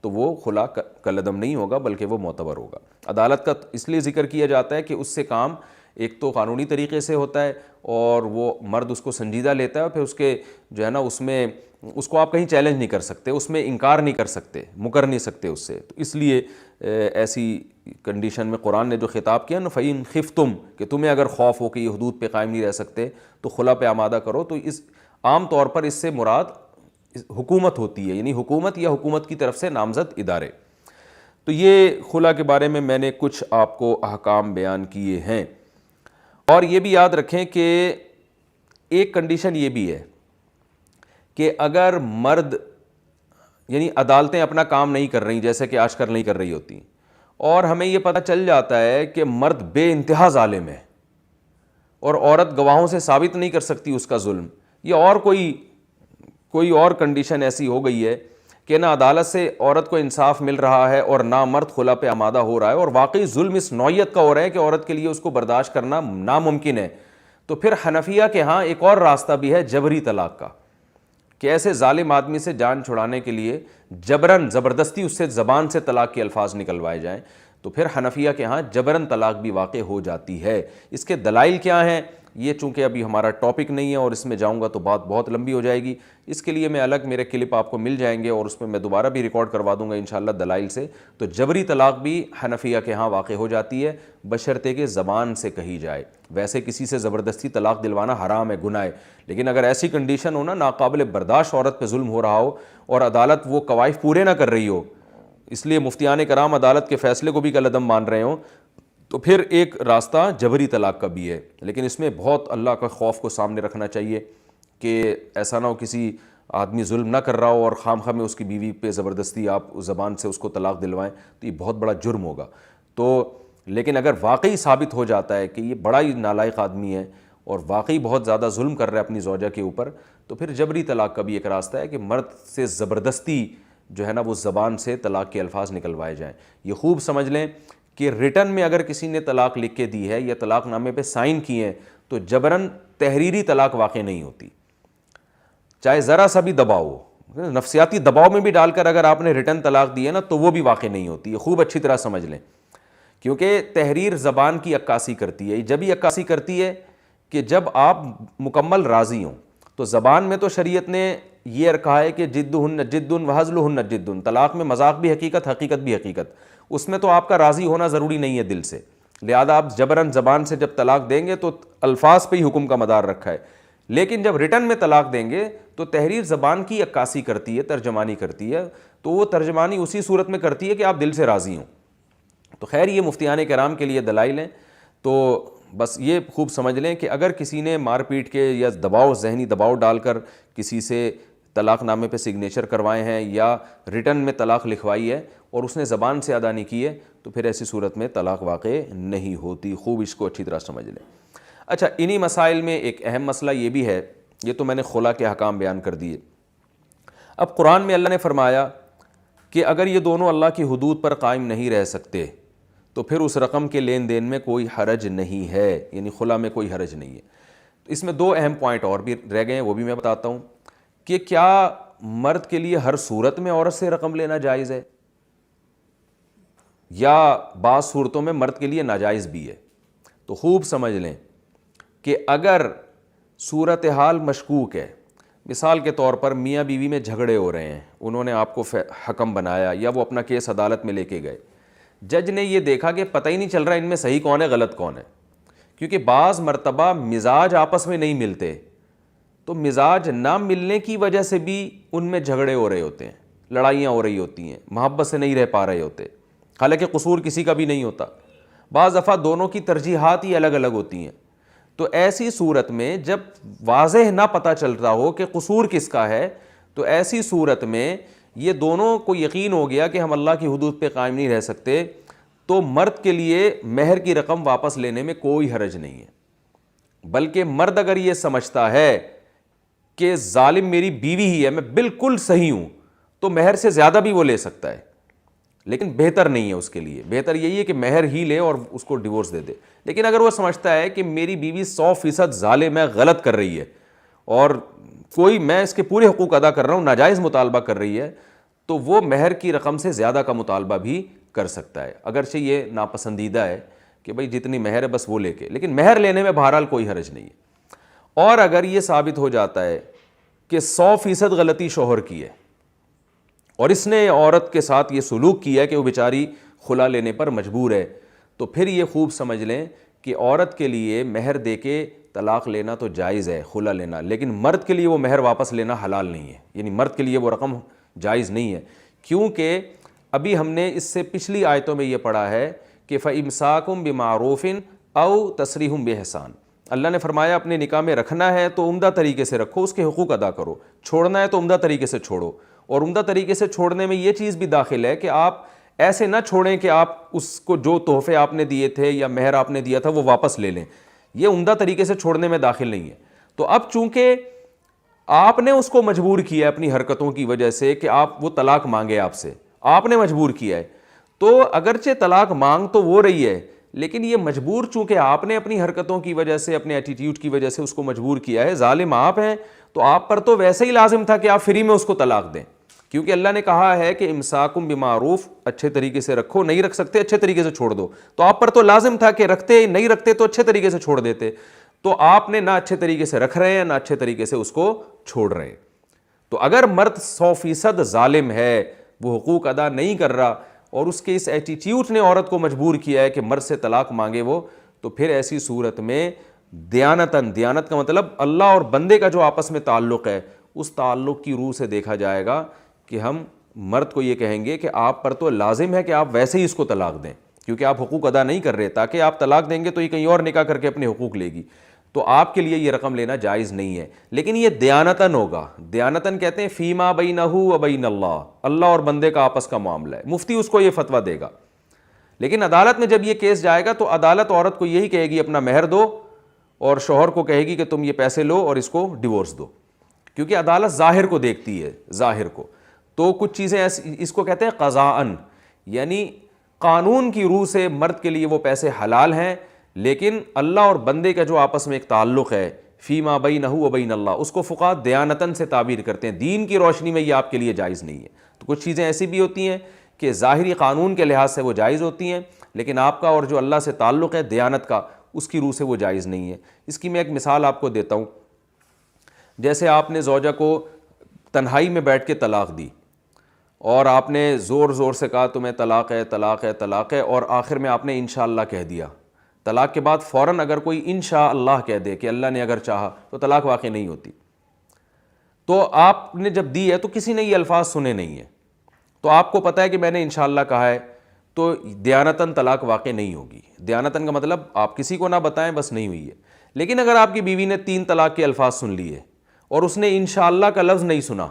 تو وہ خلا کالعدم نہیں ہوگا بلکہ وہ معتبر ہوگا۔ عدالت کا اس لیے ذکر کیا جاتا ہے کہ اس سے کام ایک تو قانونی طریقے سے ہوتا ہے اور وہ مرد اس کو سنجیدہ لیتا ہے، اور پھر اس کے جو ہے نا اس کو آپ کہیں چیلنج نہیں کر سکتے، اس میں انکار نہیں کر سکتے، مکر نہیں سکتے اس سے۔ تو اس لیے ایسی کنڈیشن میں قرآن نے جو خطاب کیا نا فَإِن خِفْتُمْ، کہ تمہیں اگر خوف ہو کہ یہ حدود پہ قائم نہیں رہ سکتے تو خلا پہ آمادہ کرو، تو اس عام طور پر اس سے مراد حکومت ہوتی ہے، یعنی حکومت یا حکومت کی طرف سے نامزد ادارے۔ تو یہ خلا کے بارے میں میں نے کچھ آپ کو احکام بیان کیے ہیں، اور یہ بھی یاد رکھیں کہ ایک کنڈیشن یہ بھی ہے کہ اگر مرد یعنی عدالتیں اپنا کام نہیں کر رہی جیسے کہ آج کل نہیں کر رہی ہوتی، اور ہمیں یہ پتہ چل جاتا ہے کہ مرد بے انتہا ظالم ہے اور عورت گواہوں سے ثابت نہیں کر سکتی اس کا ظلم، یا اور کوئی اور کنڈیشن ایسی ہو گئی ہے کہ نہ عدالت سے عورت کو انصاف مل رہا ہے اور نہ مرد خلا پہ آمادہ ہو رہا ہے، اور واقعی ظلم اس نوعیت کا ہو رہا ہے کہ عورت کے لیے اس کو برداشت کرنا ناممکن ہے، تو پھر حنفیہ کے ہاں ایک اور راستہ بھی ہے جبری طلاق کا، کہ ایسے ظالم آدمی سے جان چھڑانے کے لیے جبراً زبردستی اس سے زبان سے طلاق کے الفاظ نکلوائے جائیں، تو پھر حنفیہ کے ہاں جبراً طلاق بھی واقع ہو جاتی ہے۔ اس کے دلائل کیا ہیں، یہ چونکہ ابھی ہمارا ٹاپک نہیں ہے اور اس میں جاؤں گا تو بات بہت لمبی ہو جائے گی، اس کے لیے میں الگ میرے کلپ آپ کو مل جائیں گے اور اس میں میں دوبارہ بھی ریکارڈ کروا دوں گا انشاءاللہ دلائل سے۔ تو جبری طلاق بھی حنفیہ کے ہاں واقع ہو جاتی ہے بشرطے کہ زبان سے کہی جائے، ویسے کسی سے زبردستی طلاق دلوانا حرام ہے، گناہ ہے، لیکن اگر ایسی کنڈیشن ہو نا ناقابل برداشت عورت پہ ظلم ہو رہا ہو اور عدالت وہ قواعد پورے نہ کر رہی ہو اس لیے مفتیان کرام عدالت کے فیصلے کو بھی کالعدم مان رہے ہوں، تو پھر ایک راستہ جبری طلاق کا بھی ہے، لیکن اس میں بہت اللہ کا خوف کو سامنے رکھنا چاہیے کہ ایسا نہ ہو کسی آدمی ظلم نہ کر رہا ہو اور خام خواہ میں اس کی بیوی پہ زبردستی آپ اس زبان سے اس کو طلاق دلوائیں، تو یہ بہت بڑا جرم ہوگا۔ تو لیکن اگر واقعی ثابت ہو جاتا ہے کہ یہ بڑا ہی نالائق آدمی ہے اور واقعی بہت زیادہ ظلم کر رہا ہے اپنی زوجہ کے اوپر، تو پھر جبری طلاق کا بھی ایک راستہ ہے کہ مرد سے زبردستی جو ہے نا وہ زبان سے طلاق کے الفاظ نکلوائے جائیں۔ یہ خوب سمجھ لیں کہ ریٹن میں اگر کسی نے طلاق لکھ کے دی ہے یا طلاق نامے پہ سائن کیے ہیں تو جبراً تحریری طلاق واقع نہیں ہوتی، چاہے ذرا سا بھی دباؤ ہو، نفسیاتی دباؤ میں بھی ڈال کر اگر آپ نے ریٹن طلاق دی ہے نا تو وہ بھی واقع نہیں ہوتی۔ یہ خوب اچھی طرح سمجھ لیں، کیونکہ تحریر زبان کی عکاسی کرتی ہے، جب ہی عکاسی کرتی ہے کہ جب آپ مکمل راضی ہوں۔ تو زبان میں تو شریعت نے یہ رکھا ہے کہ جدہن جد وہزلہن جد، طلاق میں مذاق بھی حقیقت، حقیقت بھی حقیقت، اس میں تو آپ کا راضی ہونا ضروری نہیں ہے دل سے، لہذا آپ جبراً زبان سے جب طلاق دیں گے تو الفاظ پہ ہی حکم کا مدار رکھا ہے، لیکن جب ریٹن میں طلاق دیں گے تو تحریر زبان کی عکاسی کرتی ہے، ترجمانی کرتی ہے، تو وہ ترجمانی اسی صورت میں کرتی ہے کہ آپ دل سے راضی ہوں۔ تو خیر یہ مفتیان کرام کے لیے دلائل ہیں، تو بس یہ خوب سمجھ لیں کہ اگر کسی نے مار پیٹ کے یا دباؤ، ذہنی دباؤ ڈال کر کسی سے طلاق نامے پہ سگنیچر کروائے ہیں یا ریٹن میں طلاق لکھوائی ہے اور اس نے زبان سے ادا نہیں کی ہے، تو پھر ایسی صورت میں طلاق واقع نہیں ہوتی۔ خوب اس کو اچھی طرح سمجھ لیں۔ اچھا، انہی مسائل میں ایک اہم مسئلہ یہ بھی ہے، یہ تو میں نے خلا کے احکام بیان کر دیے۔ اب قرآن میں اللہ نے فرمایا کہ اگر یہ دونوں اللہ کی حدود پر قائم نہیں رہ سکتے تو پھر اس رقم کے لین دین میں کوئی حرج نہیں ہے، یعنی خلا میں کوئی حرج نہیں ہے۔ تو اس میں دو اہم پوائنٹ اور بھی رہ گئے ہیں، وہ بھی میں بتاتا ہوں کہ کیا مرد کے لیے ہر صورت میں عورت سے رقم لینا جائز ہے یا بعض صورتوں میں مرد کے لیے ناجائز بھی ہے؟ تو خوب سمجھ لیں کہ اگر صورتحال مشکوک ہے، مثال کے طور پر میاں بیوی میں جھگڑے ہو رہے ہیں، انہوں نے آپ کو حکم بنایا یا وہ اپنا کیس عدالت میں لے کے گئے، جج نے یہ دیکھا کہ پتہ ہی نہیں چل رہا ان میں صحیح کون ہے غلط کون ہے، کیونکہ بعض مرتبہ مزاج آپس میں نہیں ملتے، تو مزاج نہ ملنے کی وجہ سے بھی ان میں جھگڑے ہو رہے ہوتے ہیں، لڑائیاں ہو رہی ہوتی ہیں، محبت سے نہیں رہ پا رہے ہوتے، حالانکہ قصور کسی کا بھی نہیں ہوتا، بعض دفعہ دونوں کی ترجیحات ہی الگ الگ ہوتی ہیں۔ تو ایسی صورت میں جب واضح نہ پتہ چلتا ہو کہ قصور کس کا ہے، تو ایسی صورت میں یہ دونوں کو یقین ہو گیا کہ ہم اللہ کی حدود پہ قائم نہیں رہ سکتے، تو مرد کے لیے مہر کی رقم واپس لینے میں کوئی حرج نہیں ہے، بلکہ مرد اگر یہ سمجھتا ہے کہ ظالم میری بیوی ہی ہے، میں بالکل صحیح ہوں، تو مہر سے زیادہ بھی وہ لے سکتا ہے، لیکن بہتر نہیں ہے اس کے لیے، بہتر یہی ہے کہ مہر ہی لے اور اس کو ڈیورس دے دے۔ لیکن اگر وہ سمجھتا ہے کہ میری بیوی 100% ظالم ہے، غلط کر رہی ہے اور کوئی میں اس کے پورے حقوق ادا کر رہا ہوں، ناجائز مطالبہ کر رہی ہے، تو وہ مہر کی رقم سے زیادہ کا مطالبہ بھی کر سکتا ہے، اگرچہ یہ ناپسندیدہ ہے کہ بھئی جتنی مہر ہے بس وہ لے کے، لیکن مہر لینے میں بہرحال کوئی حرج نہیں ہے۔ اور اگر یہ ثابت ہو جاتا ہے کہ 100% غلطی شوہر کی ہے اور اس نے عورت کے ساتھ یہ سلوک کیا ہے کہ وہ بیچاری خلا لینے پر مجبور ہے، تو پھر یہ خوب سمجھ لیں کہ عورت کے لیے مہر دے کے طلاق لینا تو جائز ہے، خلا لینا، لیکن مرد کے لیے وہ مہر واپس لینا حلال نہیں ہے، یعنی مرد کے لیے وہ رقم جائز نہیں ہے، کیونکہ ابھی ہم نے اس سے پچھلی آیتوں میں یہ پڑھا ہے کہ فَإِمْسَاكُمْ بِمَعْرُوفٍ أَوْ تَسْرِيحٌ بِإِحْسَانٍ، اللہ نے فرمایا اپنے نکاح میں رکھنا ہے تو عمدہ طریقے سے رکھو، اس کے حقوق ادا کرو، چھوڑنا ہے تو عمدہ طریقے سے چھوڑو، اور عمدہ طریقے سے چھوڑنے میں یہ چیز بھی داخل ہے کہ آپ ایسے نہ چھوڑیں کہ آپ اس کو جو تحفے آپ نے دیے تھے یا مہر آپ نے دیا تھا وہ واپس لے لیں، یہ عمدہ طریقے سے چھوڑنے میں داخل نہیں ہے۔ تو اب چونکہ آپ نے اس کو مجبور کیا ہے اپنی حرکتوں کی وجہ سے کہ آپ وہ طلاق مانگے، آپ سے آپ نے مجبور کیا ہے، تو اگرچہ طلاق مانگ تو وہ رہی ہے، لیکن یہ مجبور چونکہ آپ نے اپنی حرکتوں کی وجہ سے، اپنے ایٹیٹیوڈ کی وجہ سے اس کو مجبور کیا ہے، ظالم آپ ہیں، تو آپ پر تو ویسے ہی لازم تھا کہ آپ فری میں اس کو طلاق دیں، کیونکہ اللہ نے کہا ہے کہ امساکم بمعروف، اچھے طریقے سے رکھو، نہیں رکھ سکتے اچھے طریقے سے چھوڑ دو، تو آپ پر تو لازم تھا کہ رکھتے، نہیں رکھتے تو اچھے طریقے سے چھوڑ دیتے، تو آپ نے نہ اچھے طریقے سے رکھ رہے ہیں نہ اچھے طریقے سے اس کو چھوڑ رہے ہیں۔ تو اگر مرد 100% ظالم ہے، وہ حقوق ادا نہیں کر رہا اور اس کے اس ایٹیٹیوڈ نے عورت کو مجبور کیا ہے کہ مرد سے طلاق مانگے وہ، تو پھر ایسی صورت میں دیانتاً، دیانت کا مطلب اللہ اور بندے کا جو آپس میں تعلق ہے، اس تعلق کی روح سے دیکھا جائے گا کہ ہم مرد کو یہ کہیں گے کہ آپ پر تو لازم ہے کہ آپ ویسے ہی اس کو طلاق دیں، کیونکہ آپ حقوق ادا نہیں کر رہے، تاکہ آپ طلاق دیں گے تو یہ کہیں اور نکاح کر کے اپنے حقوق لے گی، تو آپ کے لیے یہ رقم لینا جائز نہیں ہے، لیکن یہ دیانتاً ہوگا۔ دیانتاً کہتے ہیں فیما بینہ و بین اللہ، اللہ اور بندے کا آپس کا معاملہ ہے، مفتی اس کو یہ فتویٰ دے گا۔ لیکن عدالت میں جب یہ کیس جائے گا تو عدالت عورت کو یہی کہے گی اپنا مہر دو، اور شوہر کو کہے گی کہ تم یہ پیسے لو اور اس کو ڈیورس دو، کیونکہ عدالت ظاہر کو دیکھتی ہے، ظاہر کو۔ تو کچھ چیزیں ایسی، اس کو کہتے ہیں قضاءً، یعنی قانون کی روح سے مرد کے لیے وہ پیسے حلال ہیں، لیکن اللہ اور بندے کا جو آپس میں ایک تعلق ہے فیما بینہ و بین اللہ، اس کو فقہاء دیانتاً سے تعبیر کرتے ہیں، دین کی روشنی میں یہ آپ کے لیے جائز نہیں ہے۔ تو کچھ چیزیں ایسی بھی ہوتی ہیں کہ ظاہری قانون کے لحاظ سے وہ جائز ہوتی ہیں، لیکن آپ کا اور جو اللہ سے تعلق ہے دیانت کا، اس کی روح سے وہ جائز نہیں ہے۔ اس کی میں ایک مثال آپ کو دیتا ہوں۔ جیسے آپ نے زوجہ کو تنہائی میں بیٹھ کے طلاق دی، اور آپ نے زور زور سے کہا تمہیں طلاق ہے طلاق ہے طلاق ہے، اور آخر میں آپ نے انشاءاللہ کہہ دیا۔ طلاق کے بعد فوراً اگر کوئی انشاءاللہ کہہ دے کہ اللہ نے اگر چاہا، تو طلاق واقع نہیں ہوتی۔ تو آپ نے جب دی ہے تو کسی نے یہ الفاظ سنے نہیں ہیں، تو آپ کو پتہ ہے کہ میں نے انشاءاللہ کہا ہے، تو دیانتاً طلاق واقع نہیں ہوگی۔ دیانتاً کا مطلب آپ کسی کو نہ بتائیں، بس نہیں ہوئی ہے۔ لیکن اگر آپ کی بیوی نے 3 طلاق کے الفاظ سن لیے اور اس نے انشاءاللہ کا لفظ نہیں سنا،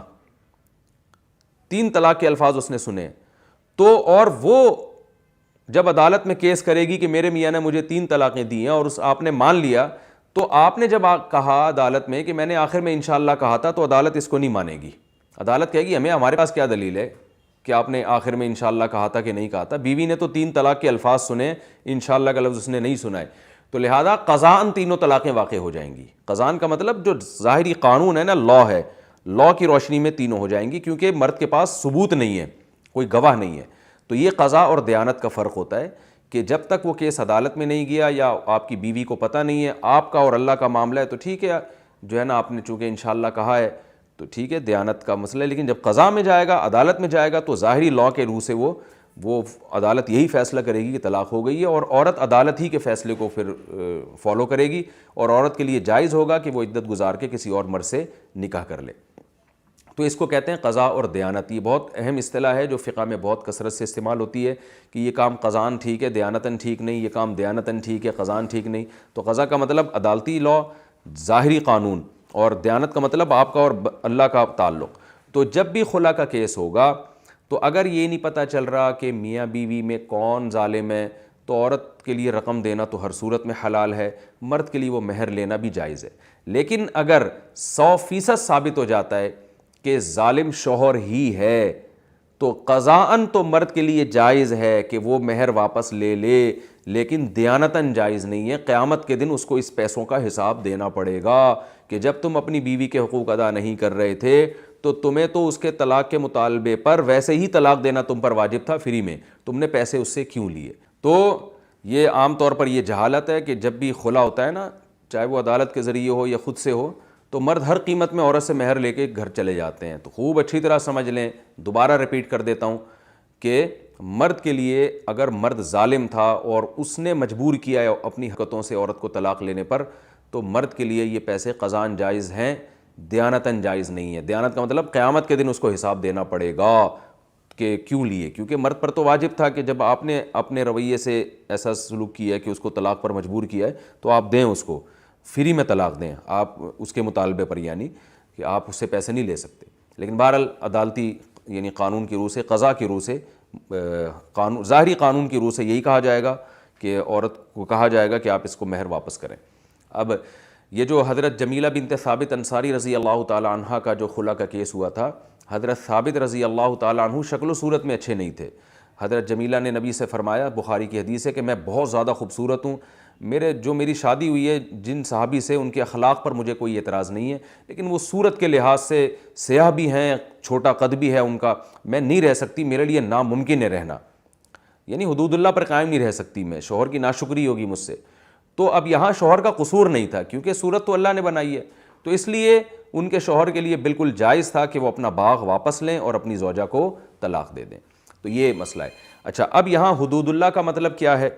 3 طلاق کے الفاظ اس نے سنے، تو اور وہ جب عدالت میں کیس کرے گی کہ میرے میاں نے مجھے 3 طلاقیں دی ہیں اور آپ نے مان لیا، تو آپ نے جب کہا عدالت میں کہ میں نے آخر میں انشاءاللہ کہا تھا، تو عدالت اس کو نہیں مانے گی۔ عدالت کہے گی ہمارے پاس کیا دلیل ہے کہ آپ نے آخر میں انشاءاللہ کہا تھا کہ نہیں کہا تھا؟ بیوی نے تو 3 طلاق کے الفاظ سنے، انشاءاللہ کا لفظ اس نے نہیں سنا ہے، تو لہذا قضاءً تینوں طلاقیں واقع ہو جائیں گی۔ قضاءً کا مطلب جو ظاہری قانون ہے نا، لاء ہے، لاء کی روشنی میں تینوں ہو جائیں گی، کیونکہ مرد کے پاس ثبوت نہیں ہے، کوئی گواہ نہیں ہے۔ تو یہ قضاء اور دیانت کا فرق ہوتا ہے کہ جب تک وہ کیس عدالت میں نہیں گیا یا آپ کی بیوی کو پتہ نہیں ہے، آپ کا اور اللہ کا معاملہ ہے، تو ٹھیک ہے، جو ہے نا آپ نے چونکہ انشاءاللہ کہا ہے تو ٹھیک ہے، دیانت کا مسئلہ ہے۔ لیکن جب قضاء میں جائے گا، عدالت میں جائے گا، تو ظاہری لاء کے روح سے وہ عدالت یہی فیصلہ کرے گی کہ طلاق ہو گئی ہے، اور عورت عدالت ہی کے فیصلے کو پھر فالو کرے گی، اور عورت کے لیے جائز ہوگا کہ وہ عدت گزار کے کسی اور مرد سے نکاح کر لے۔ تو اس کو کہتے ہیں قضاء اور دیانت۔ یہ بہت اہم اصطلاح ہے جو فقہ میں بہت کثرت سے استعمال ہوتی ہے کہ یہ کام قضاءً ٹھیک ہے، دیانتاً ٹھیک نہیں، یہ کام دیانتاً ٹھیک ہے، قضاءً ٹھیک نہیں۔ تو قضاء کا مطلب عدالتی لاء، ظاہری قانون، اور دیانت کا مطلب آپ کا اور اللہ کا تعلق۔ تو جب بھی خلا کا کیس ہوگا، تو اگر یہ نہیں پتہ چل رہا کہ میاں بیوی میں کون ظالم ہے، تو عورت کے لیے رقم دینا تو ہر صورت میں حلال ہے، مرد کے لیے وہ مہر لینا بھی جائز ہے۔ لیکن اگر 100% ثابت ہو جاتا ہے کہ ظالم شوہر ہی ہے، تو قضاءً تو مرد کے لیے جائز ہے کہ وہ مہر واپس لے لے، لیکن دیانتاً جائز نہیں ہے۔ قیامت کے دن اس کو اس پیسوں کا حساب دینا پڑے گا کہ جب تم اپنی بیوی کے حقوق ادا نہیں کر رہے تھے، تو تمہیں تو اس کے طلاق کے مطالبے پر ویسے ہی طلاق دینا تم پر واجب تھا فری میں، تم نے پیسے اس سے کیوں لیے؟ تو یہ عام طور پر یہ جہالت ہے کہ جب بھی خلا ہوتا ہے نا، چاہے وہ عدالت کے ذریعے ہو یا خود سے ہو، تو مرد ہر قیمت میں عورت سے مہر لے کے گھر چلے جاتے ہیں۔ تو خوب اچھی طرح سمجھ لیں، دوبارہ ریپیٹ کر دیتا ہوں کہ مرد کے لیے اگر مرد ظالم تھا اور اس نے مجبور کیا ہے اپنی حرکتوں سے عورت کو طلاق لینے پر، تو مرد کے لیے یہ پیسے قضاءً جائز ہیں، دیانتاً جائز نہیں ہے۔ دیانت کا مطلب قیامت کے دن اس کو حساب دینا پڑے گا کہ کیوں لیے، کیونکہ مرد پر تو واجب تھا کہ جب آپ نے اپنے رویے سے ایسا سلوک کیا ہے کہ اس کو طلاق پر مجبور کیا ہے، تو آپ دیں، اس کو فری میں طلاق دیں، آپ اس کے مطالبے پر، یعنی کہ آپ اس سے پیسے نہیں لے سکتے۔ لیکن بہرحال عدالتی یعنی قانون کی روح سے، قضاء کی روح سے، ظاہری قانون کی روح سے یہی کہا جائے گا کہ عورت کو کہا جائے گا کہ آپ اس کو مہر واپس کریں۔ اب یہ جو حضرت جمیلہ بنت ثابت انصاری رضی اللہ تعالی عنہ کا جو خلا کا کیس ہوا تھا، حضرت ثابت رضی اللہ تعالی عنہ شکل و صورت میں اچھے نہیں تھے۔ حضرت جمیلہ نے نبی سے فرمایا، بخاری کی حدیث ہے کہ میں بہت زیادہ خوبصورت ہوں، میری شادی ہوئی ہے جن صحابی سے، ان کے اخلاق پر مجھے کوئی اعتراض نہیں ہے، لیکن وہ صورت کے لحاظ سے سیاہ بھی ہیں، چھوٹا قد بھی ہے ان کا، میں نہیں رہ سکتی، میرے لیے ناممکن ہے رہنا، یعنی حدود اللہ پر قائم نہیں رہ سکتی میں، شوہر کی ناشکری ہوگی مجھ سے۔ تو اب یہاں شوہر کا قصور نہیں تھا، کیونکہ صورت تو اللہ نے بنائی ہے، تو اس لیے ان کے شوہر کے لیے بالکل جائز تھا کہ وہ اپنا باغ واپس لیں اور اپنی زوجہ کو طلاق دے دیں۔ تو یہ مسئلہ ہے۔ اچھا، اب یہاں حدود اللہ کا مطلب کیا ہے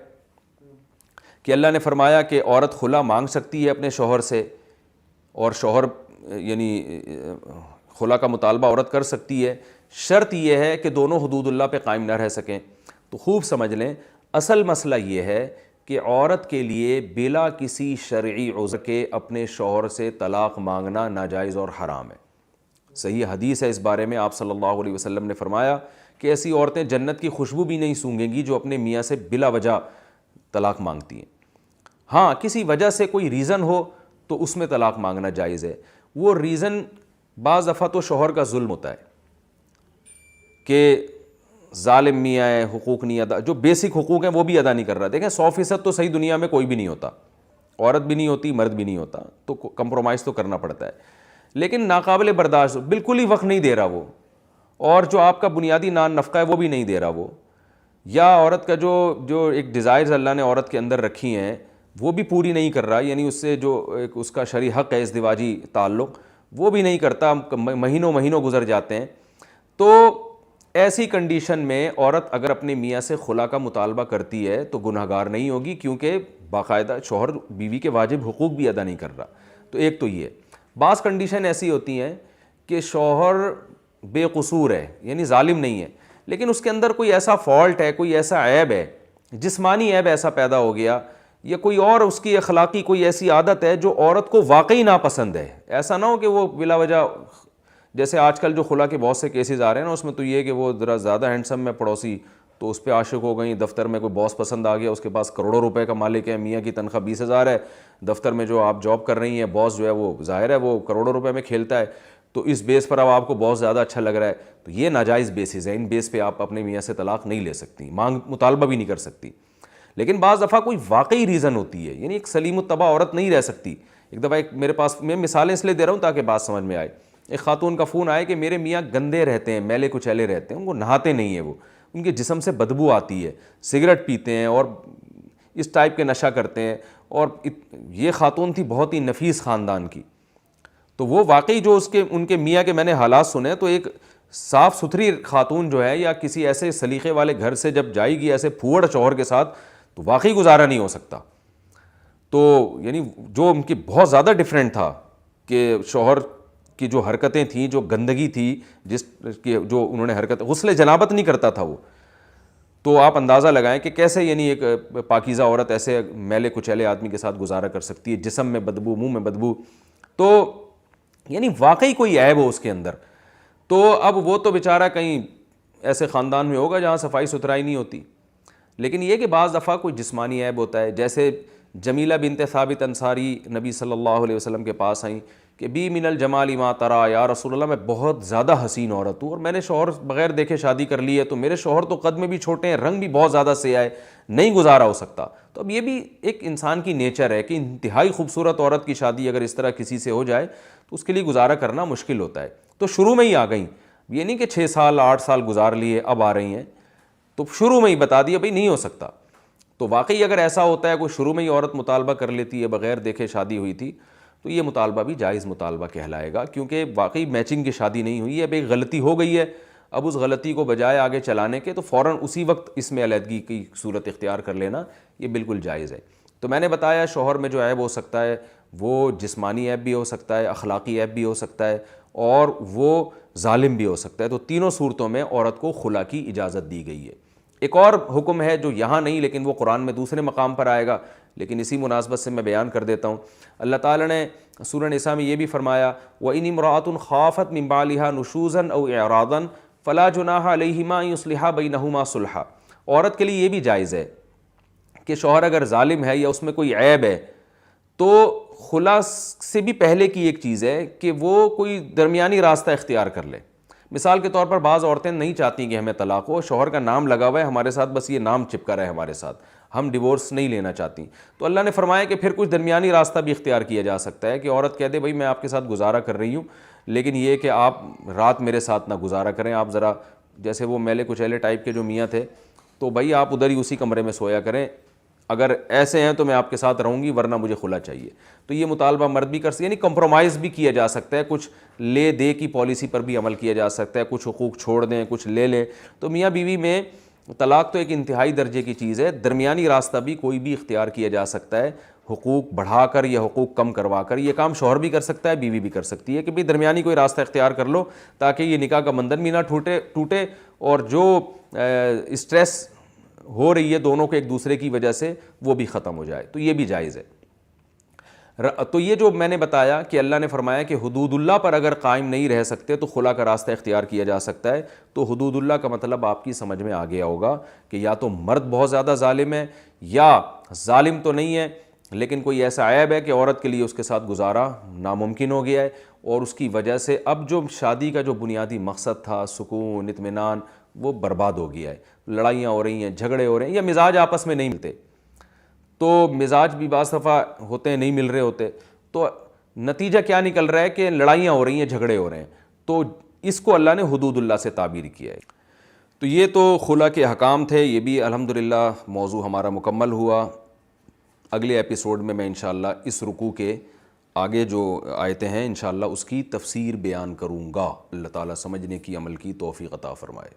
کہ اللہ نے فرمایا کہ عورت خلا مانگ سکتی ہے اپنے شوہر سے، اور شوہر یعنی خلا کا مطالبہ عورت کر سکتی ہے، شرط یہ ہے کہ دونوں حدود اللہ پہ قائم نہ رہ سکیں۔ تو خوب سمجھ لیں، اصل مسئلہ یہ ہے کہ عورت کے لیے بلا کسی شرعی عذر کے اپنے شوہر سے طلاق مانگنا ناجائز اور حرام ہے۔ صحیح حدیث ہے اس بارے میں، آپ صلی اللہ علیہ وسلم نے فرمایا کہ ایسی عورتیں جنت کی خوشبو بھی نہیں سونگیں گی جو اپنے میاں سے بلا وجہ طلاق مانگتی ہیں۔ ہاں کسی وجہ سے کوئی ریزن ہو تو اس میں طلاق مانگنا جائز ہے۔ وہ ریزن بعض دفعہ تو شوہر کا ظلم ہوتا ہے کہ ظالم میاں ہے، حقوق نہیں ادا، جو بیسک حقوق ہیں وہ بھی ادا نہیں کر رہا۔ دیکھیں 100% تو صحیح دنیا میں کوئی بھی نہیں ہوتا، عورت بھی نہیں ہوتی، مرد بھی نہیں ہوتا، تو کمپرومائز تو کرنا پڑتا ہے، لیکن ناقابل برداشت بالکل ہی وقت نہیں دے رہا وہ، اور جو آپ کا بنیادی نان نفقہ ہے وہ بھی نہیں دے رہا وہ، یا عورت کا جو ایک ڈیزائرز اللہ نے عورت کے اندر رکھی ہیں وہ بھی پوری نہیں کر رہا، یعنی اس سے جو ایک اس کا شرعی حق ہے ازدواجی تعلق وہ بھی نہیں کرتا، مہینوں گزر جاتے ہیں۔ تو ایسی کنڈیشن میں عورت اگر اپنے میاں سے خلا کا مطالبہ کرتی ہے تو گنہگار نہیں ہوگی، کیونکہ باقاعدہ شوہر بیوی کے واجب حقوق بھی ادا نہیں کر رہا۔ تو ایک تو یہ، بعض کنڈیشن ایسی ہوتی ہیں کہ شوہر بے قصور ہے، یعنی ظالم نہیں ہے، لیکن اس کے اندر کوئی ایسا فالٹ ہے، کوئی ایسا عیب ہے، جسمانی عیب ایسا پیدا ہو گیا، یا کوئی اور اس کی اخلاقی کوئی ایسی عادت ہے جو عورت کو واقعی ناپسند ہے۔ ایسا نہ ہو کہ وہ بلا وجہ، جیسے آج کل جو خلا کے بہت سے کیسز آ رہے ہیں نا، اس میں تو یہ کہ وہ ذرا زیادہ ہینڈسم ہے پڑوسی، تو اس پہ عاشق ہو گئیں، دفتر میں کوئی باس پسند آ گیا، اس کے پاس کروڑوں روپے کا مالک ہے، میاں کی تنخواہ 20,000 ہے، دفتر میں جو آپ جاب کر رہی ہیں باس جو ہے وہ ظاہر ہے وہ کروڑوں روپے میں کھیلتا ہے، تو اس بیس پر اب آپ کو بہت زیادہ اچھا لگ رہا ہے، تو یہ ناجائز بیسز ہے، ان بیس پہ آپ اپنے میاں سے طلاق نہیں لے سکتی، مطالبہ بھی نہیں کر سکتی۔ لیکن بعض دفعہ کوئی واقعی ریزن ہوتی ہے، یعنی ایک سلیم الطبع عورت نہیں رہ سکتی۔ ایک دفعہ میرے پاس، میں مثالیں اس لیے دے رہا ہوں تاکہ بات سمجھ میں آئے، ایک خاتون کا فون آیا کہ میرے میاں گندے رہتے ہیں، میلے کچیلے رہتے ہیں، وہ نہاتے نہیں ہیں، وہ ان کے جسم سے بدبو آتی ہے، سگریٹ پیتے ہیں اور اس ٹائپ کے نشہ کرتے ہیں، اور یہ خاتون تھی بہت ہی نفیس خاندان کی۔ تو وہ واقعی جو ان کے میاں کے میں نے حالات سنے، تو ایک صاف ستھری خاتون جو ہے یا کسی ایسے سلیقے والے گھر سے جب جائے گی ایسے پھوڑ شوہر کے ساتھ، تو واقعی گزارا نہیں ہو سکتا۔ تو یعنی جو ان کی بہت زیادہ ڈیفرنٹ تھا کہ شوہر کی جو حرکتیں تھیں، جو گندگی تھی، جس کی جو انہوں نے حرکت، غسل جنابت نہیں کرتا تھا وہ، تو آپ اندازہ لگائیں کہ کیسے یعنی ایک پاکیزہ عورت ایسے میلے کچیلے آدمی کے ساتھ گزارا کر سکتی ہے، جسم میں بدبو، منہ میں بدبو، تو یعنی واقعی کوئی عیب ہو اس کے اندر۔ تو اب وہ تو بیچارہ کہیں ایسے خاندان میں ہوگا جہاں صفائی ستھرائی نہیں ہوتی، لیکن یہ کہ بعض دفعہ کوئی جسمانی عیب ہوتا ہے، جیسے جمیلہ بنت ثابت انصاری نبی صلی اللہ علیہ وسلم کے پاس آئیں کہ بی من الجمال ما ترى، یا رسول اللہ میں بہت زیادہ حسین عورت ہوں اور میں نے شوہر بغیر دیکھے شادی کر لی ہے، تو میرے شوہر تو قد میں بھی چھوٹے ہیں، رنگ بھی بہت زیادہ سیاہ ہے، نہیں گزارا ہو سکتا۔ تو اب یہ بھی ایک انسان کی نیچر ہے کہ انتہائی خوبصورت عورت کی شادی اگر اس طرح کسی سے ہو جائے تو اس کے لیے گزارا کرنا مشکل ہوتا ہے۔ تو شروع میں ہی آ گئیں، یہ نہیں کہ 6 سال 8 سال گزار لیے اب آ رہی ہیں، تو شروع میں ہی بتا دیا بھائی نہیں ہو سکتا۔ تو واقعی اگر ایسا ہوتا ہے، کوئی شروع میں ہی عورت مطالبہ کر لیتی ہے، بغیر دیکھے شادی ہوئی تھی، تو یہ مطالبہ بھی جائز مطالبہ کہلائے گا، کیونکہ واقعی میچنگ کی شادی نہیں ہوئی ہے، اب ایک غلطی ہو گئی ہے، اب اس غلطی کو بجائے آگے چلانے کے تو فوراً اسی وقت اس میں علیحدگی کی صورت اختیار کر لینا یہ بالکل جائز ہے۔ تو میں نے بتایا شوہر میں جو عیب ہو سکتا ہے وہ جسمانی عیب بھی ہو سکتا ہے، اخلاقی عیب بھی ہو سکتا ہے، اور وہ ظالم بھی ہو سکتا ہے۔ تو تینوں صورتوں میں عورت کو خلا کی اجازت دی گئی ہے۔ ایک اور حکم ہے جو یہاں نہیں لیکن وہ قرآن میں دوسرے مقام پر آئے گا، لیکن اسی مناسبت سے میں بیان کر دیتا ہوں۔ اللہ تعالیٰ نے سورہ نساء میں یہ بھی فرمایا وَإِنِ امْرَأَةٌ خَافَتْ مِنْ بَعْلِهَا نُشُوزًا أَوْ إِعْرَاضًا فَلَا جُنَاحَ عَلَيْهِمَا أَن يُصْلِحَا بَيْنَهُمَا صُلْحًا۔ عورت کے لیے یہ بھی جائز ہے کہ شوہر اگر ظالم ہے یا اس میں کوئی عیب ہے تو خلا سے بھی پہلے کی ایک چیز ہے کہ وہ کوئی درمیانی راستہ اختیار کر لے۔ مثال کے طور پر بعض عورتیں نہیں چاہتی کہ ہمیں طلاق ہو، شوہر کا نام لگا ہوا ہے ہمارے ساتھ، بس یہ نام چپکا رہے ہمارے ساتھ، ہم ڈیورس نہیں لینا چاہتی، تو اللہ نے فرمایا کہ پھر کچھ درمیانی راستہ بھی اختیار کیا جا سکتا ہے کہ عورت کہہ دے بھائی میں آپ کے ساتھ گزارا کر رہی ہوں، لیکن یہ کہ آپ رات میرے ساتھ نہ گزارا کریں، آپ ذرا جیسے وہ میلے کچیلے ٹائپ کے جو میاں تھے تو بھائی آپ ادھر ہی اسی کمرے میں سویا کریں، اگر ایسے ہیں تو میں آپ کے ساتھ رہوں گی ورنہ مجھے خلا چاہیے۔ تو یہ مطالبہ مرد بھی کر سکتے، یعنی کمپرومائز بھی کیا جا سکتا ہے، کچھ لے دے کی پالیسی پر بھی عمل کیا جا سکتا ہے، کچھ حقوق چھوڑ دیں کچھ لے لیں۔ تو میاں بیوی میں طلاق تو ایک انتہائی درجے کی چیز ہے، درمیانی راستہ بھی کوئی بھی اختیار کیا جا سکتا ہے، حقوق بڑھا کر یا حقوق کم کروا کر. یہ کام شوہر بھی کر سکتا ہے, بیوی بھی کر سکتی ہے کہ بھئی درمیانی کوئی راستہ اختیار کر لو تاکہ یہ نکاح کا بندھن بھی نہ ٹوٹے اور جو اسٹریس ہو رہی ہے دونوں کو ایک دوسرے کی وجہ سے وہ بھی ختم ہو جائے. تو یہ بھی جائز ہے. تو یہ جو میں نے بتایا کہ اللہ نے فرمایا کہ حدود اللہ پر اگر قائم نہیں رہ سکتے تو خلا کا راستہ اختیار کیا جا سکتا ہے. تو حدود اللہ کا مطلب آپ کی سمجھ میں آ گیا ہوگا کہ یا تو مرد بہت زیادہ ظالم ہے, یا ظالم تو نہیں ہے لیکن کوئی ایسا عیب ہے کہ عورت کے لیے اس کے ساتھ گزارا ناممکن ہو گیا ہے, اور اس کی وجہ سے اب جو شادی کا جو بنیادی مقصد تھا, سکون, اطمینان, وہ برباد ہو گیا ہے. لڑائیاں ہو رہی ہیں, جھگڑے ہو رہے ہیں, یا مزاج آپس میں نہیں ملتے. تو مزاج بھی بعض دفعہ ہوتے ہیں نہیں مل رہے ہوتے, تو نتیجہ کیا نکل رہا ہے کہ لڑائیاں ہو رہی ہیں, جھگڑے ہو رہے ہیں. تو اس کو اللہ نے حدود اللہ سے تعبیر کیا ہے. تو یہ تو خلا کے احکام تھے, یہ بھی الحمدللہ موضوع ہمارا مکمل ہوا. اگلے ایپیسوڈ میں انشاءاللہ اس رکوع کے آگے جو آیتیں ہیں انشاءاللہ اس کی تفسیر بیان کروں گا. اللہ تعالیٰ سمجھنے کی, عمل کی توفیق عطا فرمائے.